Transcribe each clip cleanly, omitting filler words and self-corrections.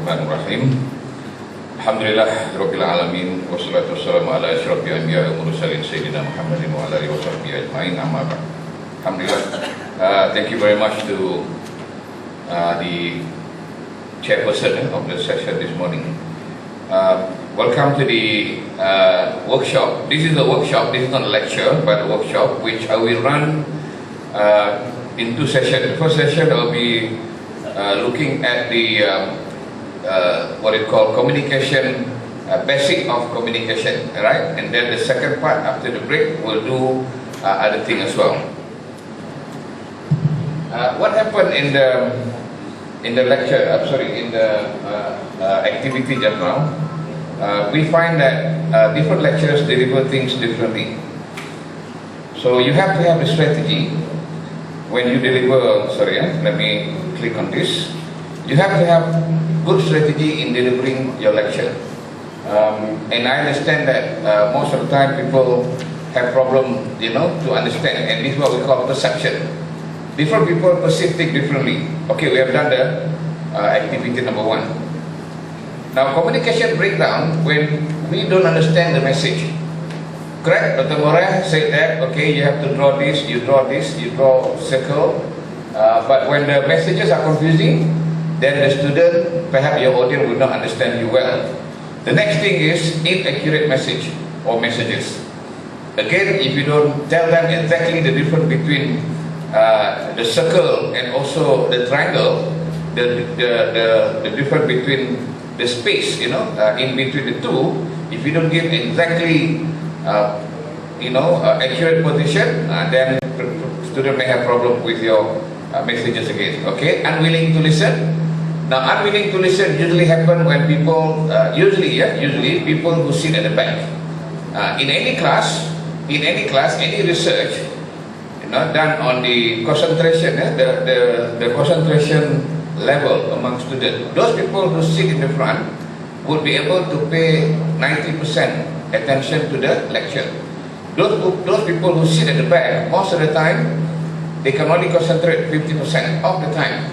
Bismillahirrahmanirrahim. Alhamdulillah Rabbil Alamin. Wassalatu wassalamu ala asyrafil anbiya'i wal mursalin Sayyidina Muhammadin wa ala alihi wa sahbihi ajma'in. Amma ba'd. Alhamdulillah. Thank you very much to the chairperson of the session this morning. Welcome to the workshop. This is a workshop. This is not a lecture, but a workshop which I will run in two sessions. The first session I will be looking at the what it called communication, basic of communication, right? And then the second part after the break we'll do other thing as well. What happened in the lecture? In the activity just now, we find that different lecturers deliver things differently. So you have to have a strategy when you deliver. Let me click on this. You have to have good strategy in delivering your lecture. And I understand that most of the time people have problem, to understand, and this is what we call perception. Different people perceive things differently. Okay, we have done the activity number one. Now, communication breakdown when we don't understand the message. Correct? Dr. Moreh said that, okay, you have to draw this, you draw circle. But when the messages are confusing, then the student, perhaps your audience will not understand you well. The next thing is inaccurate message or messages. Again, if you don't tell them exactly the difference between the circle and also the triangle, the difference between the space, in between the two, if you don't give exactly, accurate position, then student may have problem with your messages again. Okay, unwilling to listen. Now, unwilling to listen usually happen when people, usually people who sit at the back. In any class, any research, done on the concentration, the concentration level among students. Those people who sit in the front would be able to pay 90% attention to the lecture. Those people who sit at the back, most of the time, they can only concentrate 50% of the time.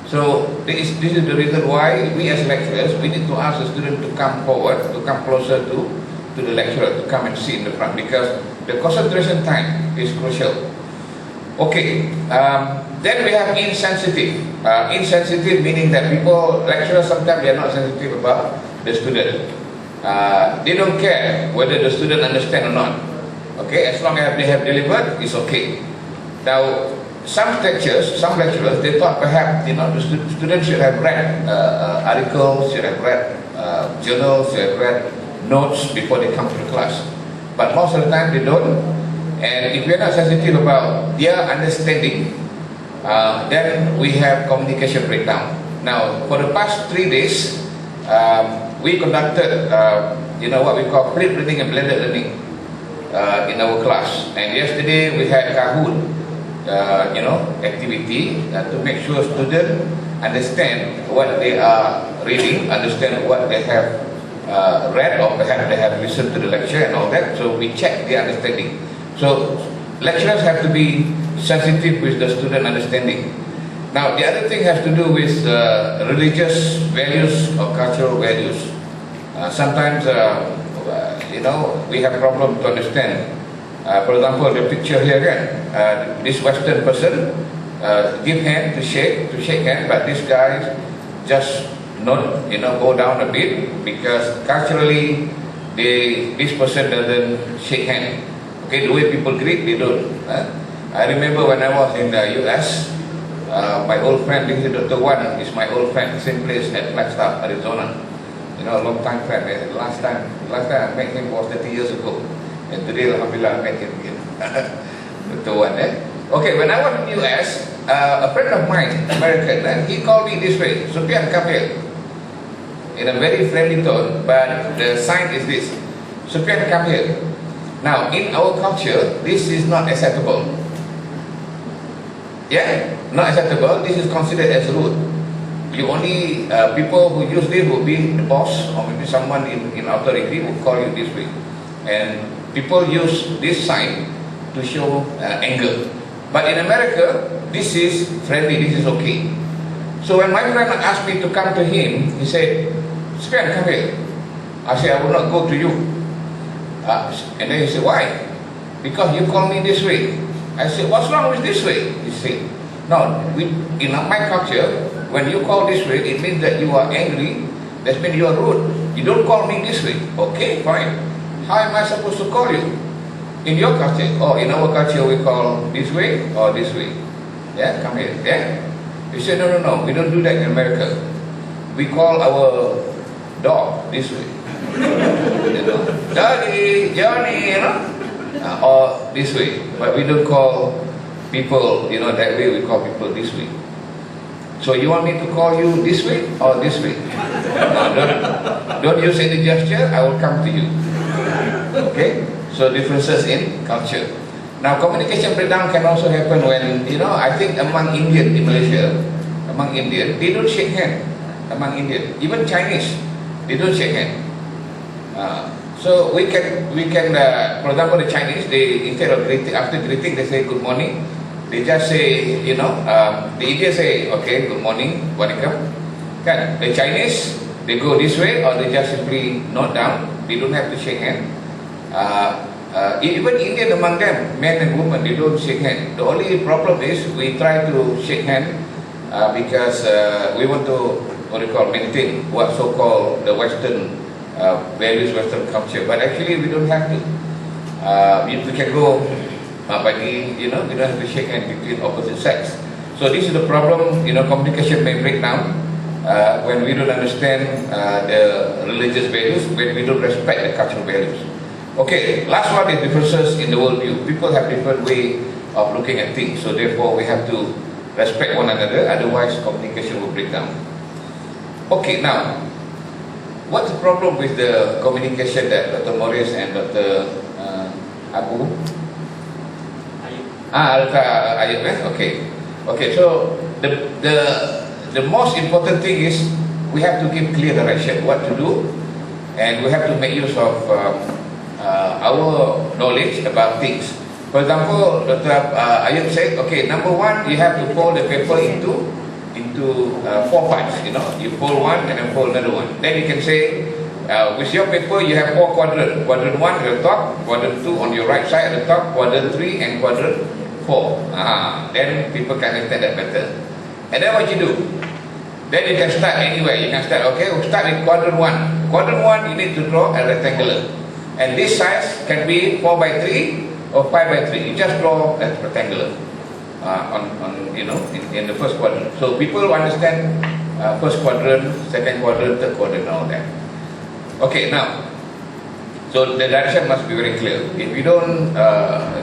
So this is the reason why we as lecturers, we need to ask the student to come forward, to come closer to the lecturer, to come and sit in the front, because the concentration time is crucial. Okay, then we have insensitive. Insensitive meaning that lecturers sometimes they are not sensitive about the student. They don't care whether the student understand or not. Okay, as long as they have delivered, it's okay. Now, some lecturers, they thought perhaps the students should have read articles, should have read journals, should have read notes before they come to the class. But most of the time they don't. And if we are not sensitive about their understanding, then we have communication breakdown. Now, for the past 3 days, we conducted what we call flipped learning and blended learning in our class. And yesterday we had Kahoot, activity to make sure students understand what they are reading, understand what they have read, or perhaps they have listened to the lecture and all that. So we check their understanding. So lecturers have to be sensitive with the student understanding. Now the other thing has to do with religious values or cultural values. Sometimes we have problem to understand. For example, the picture here, this Western person give hand to shake hand, but this guy just not go down a bit because culturally this person doesn't shake hand. Okay, the way people greet, they don't. I remember when I was in the US, my old friend, this is Dr. Wan, is my old friend, same place at Flagstaff, Arizona. A long time friend. Last time I met him was 30 years ago. And today, alhamdulillah, I met him again. Dr. Wan, Okay, when I was in the US, a friend of mine, American, he called me this way, Supyan, come here. In a very friendly tone, but the sign is this, Supyan, come here. Now, in our culture, this is not acceptable. Yeah, not acceptable. This is considered as rude. You only, people who use this will be the boss or maybe someone in authority will call you this way. And people use this sign to show anger. But in America, this is friendly, this is okay. So when my friend asked me to come to him, he said, Supyan, come here. I said, I will not go to you. And then he said, why? Because you call me this way. I said, what's wrong with this way? He said, no, in my culture, when you call this way, it means that you are angry. That means you are rude. You don't call me this way. Okay, fine. How am I supposed to call you? In your culture, or in our culture, we call this way or this way. Yeah, come here. Yeah. He said, no, we don't do that in America. We call our dog this way. Daddy, Johnny, or this way. But we don't call people, that way. We call people this way. So you want me to call you this way or this way? No, don't use any gesture. I will come to you. Okay. So differences in culture. Now communication breakdown can also happen when, I think among Indian in Malaysia, they don't shake hand. Among Indian, even Chinese, they don't shake hand. So we can, for example, the Chinese, they instead of greeting, after greeting, they say good morning. They just say, the Indians say, okay, good morning, welcome. The Chinese, they go this way, or they just simply nod down. They don't have to shake hand. Even Indian among them, men and women, they don't shake hand. The only problem is we try to shake hand because we want to, maintain what so-called the Western values, Western culture. But actually, we don't have to. We can go bagi, we don't have to shake hand between opposite sex. So this is the problem. Communication may break down when we don't understand the religious values, when we don't respect the cultural values. Okay, last one is differences in the worldview. People have different way of looking at things, so therefore we have to respect one another, otherwise communication will break down. Okay, now, what's the problem with the communication that Dr. Morris and Dr. Abu? Ayub, okay. Okay, so the most important thing is we have to give clear direction, what to do, and we have to make use of our knowledge about things. For example, Dr. Ayub said, okay, number one, you have to fold the paper into 4 parts. You fold one and then fold another one. Then you can say, with your paper, you have 4 quadrants. Quadrant 1 at the top, quadrant 2 on your right side at the top, quadrant 3 and quadrant 4. Then people can understand that better. And then what you do? Then you can start anywhere. You can start, okay, we'll start with quadrant 1. Quadrant 1, you need to draw a rectangular. And this size can be 4 by 3 or 5 by 3. You just draw a rectangular in the first quadrant. So people understand first quadrant, second quadrant, third quadrant, all that. Okay, now, so the direction must be very clear. If you don't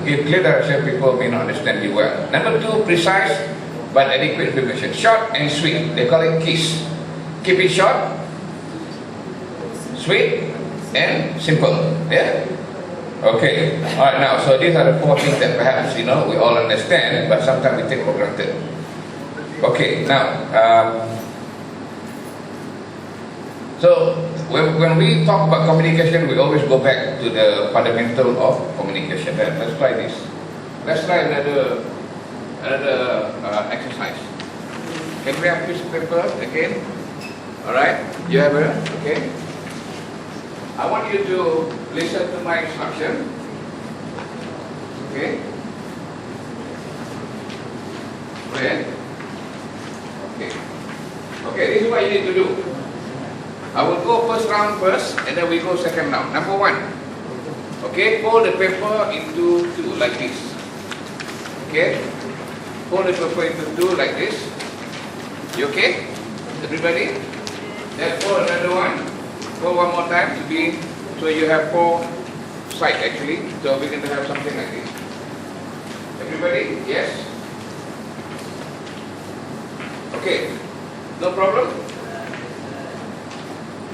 give clear direction, people may not understand you well. Number 2, precise but adequate information. Short and sweet. They call it KISS. Keep it short, sweet, and simple. Yeah? Okay. Alright, now, so these are the 4 things that perhaps, we all understand, but sometimes we take for granted. Okay, now, so when we talk about communication, we always go back to the fundamental of communication. Let's try this. Let's try another exercise. Can we have piece of paper again? Alright, you have it? Okay. I want you to listen to my instruction. Okay. Right. Okay. Okay, this is what you need to do. I will go first round first, and then we go second round. Number 1. Okay, fold the paper into 2 like this. Okay. Fold the paper into 2 like this. You okay? Everybody? Then fold another one. Fold one more time to be, so you have 4 sides actually. So we're going to have something like this. Everybody? Yes? Okay. No problem?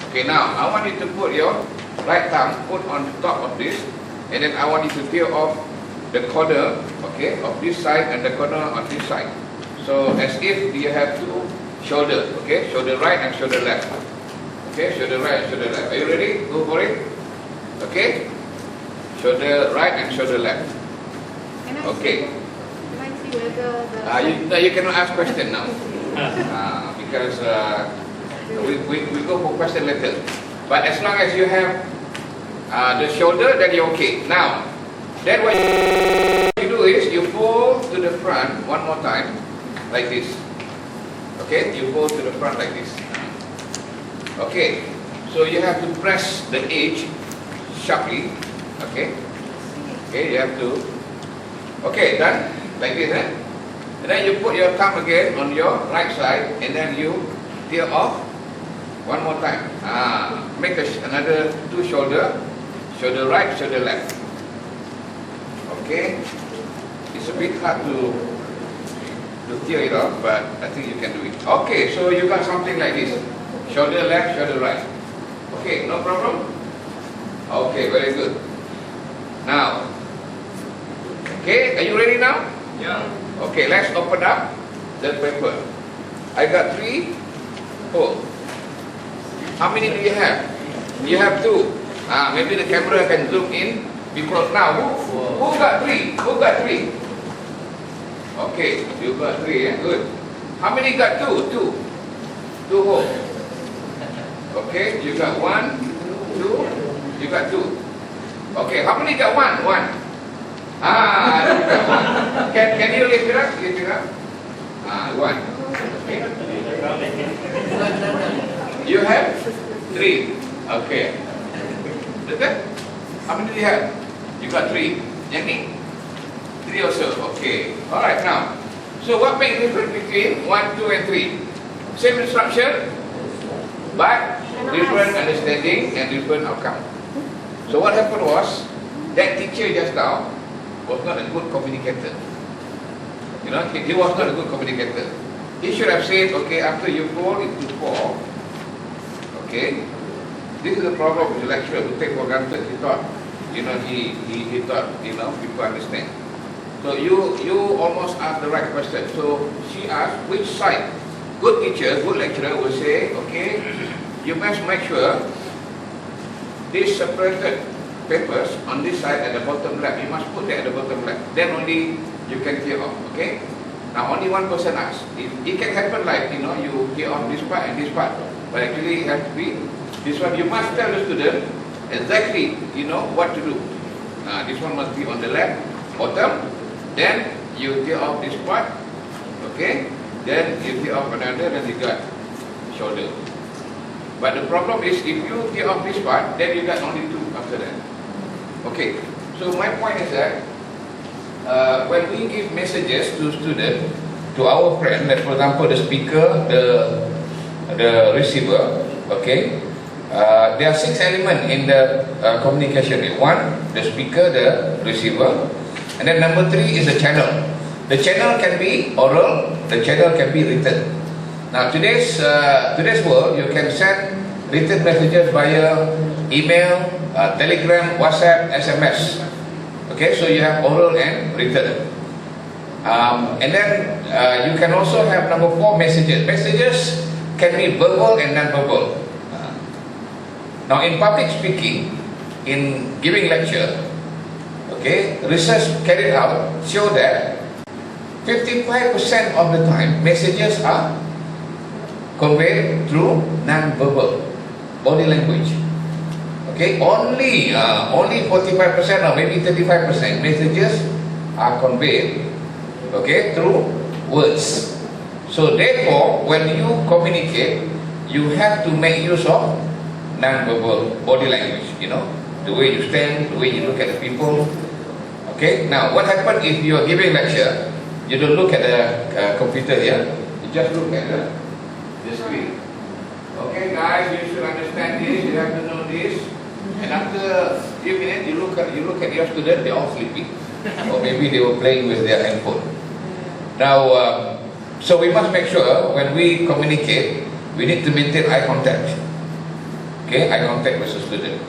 Okay, now I want you to put your right thumb on top of this, and then I want you to peel off the corner, okay, of this side and the corner on this side. So as if you have 2 shoulders, okay, shoulder right and shoulder left. Okay, shoulder right and shoulder left. Are you ready? Go for it. Okay, shoulder right and shoulder left. Okay. Can I see whether the... You cannot ask question now. because we go for question letter. But as long as you have the shoulder, then you're okay. Now, then what you do is you fold to the front one more time, like this. Okay, you fold to the front like this. Okay, so you have to press the edge sharply. Okay, you have to. Okay, done like this, eh? And then you put your thumb again on your right side, and then you tear off one more time. Make another two shoulder right, shoulder left. Okay, it's a bit hard to tear it off, but I think you can do it. Okay, so you got something like this: shoulder left, shoulder right. Okay, no problem. Okay, very good. Now, okay, are you ready now? Yeah. Okay, let's open up the paper. I got 3 holes. How many do you have? You have 2. Maybe the camera can zoom in because now who got 3? Who got 3? Okay, you got 3. Yeah, good. How many got 2? 2 holes. Okay, you got 1, 2. You got 2. Okay, how many got 1? 1. You got 1. Can you lift it up? Lift it up. 1. Okay. You have 3. Okay. Betul? How many do you have? You got 3. Yang ni? 3 also. Okay. Alright, now. So what makes the difference between 1, 2 and 3? Same instruction, but different understanding and different outcome. So what happened was, that teacher just now was not a good communicator. You know, he was not a good communicator. He should have said, okay, after you fall into 4, okay, this is the problem with the lecturer who take for granted. He thought, you know, he thought, you know, people understand. So you almost asked the right question. So she asked which side. Good teacher, good lecturer will say, okay, you must make sure these separated papers on this side at the bottom left, you must put that at the bottom left. Then only you can clear off, okay? Now only one person asks. It can happen like, you know, you clear off this part and this part. But actually it has to be this one. You must tell the student exactly, you know, what to do. This one must be on the left, bottom. Then you clear off this part, okay? Then you clear off another, then you got shoulder. But the problem is, if you clear off this part, then you got only 2 after that. Okay, so my point is that when we give messages to students, to our friend, like for example the speaker, the receiver, okay, there are 6 elements in the communication. 1, the speaker, the receiver, and then number 3 is the channel. The channel can be oral, the channel can be written. Now today's world, you can send written messages via email, telegram, WhatsApp, SMS. Okay, so you have oral and written. And then you can also have number 4, messages. Messages can be verbal and non-verbal. Now in public speaking, in giving lecture, okay, research carried out show that 55% of the time messages are conveyed through non-verbal body language. Okay, only 45% or maybe 35% messages are conveyed, okay, through words. So therefore, when you communicate, you have to make use of non-verbal body language. You know, the way you stand, the way you look at the people. Okay, now what happens if you are giving lecture? You don't look at the computer here. You just look at the screen. Okay, guys, you should understand this. You have to know this. And after a few minutes, you look at your student. They're all sleeping, or maybe they were playing with their handphone. Now, so we must make sure when we communicate, we need to maintain eye contact. Okay, eye contact with the student.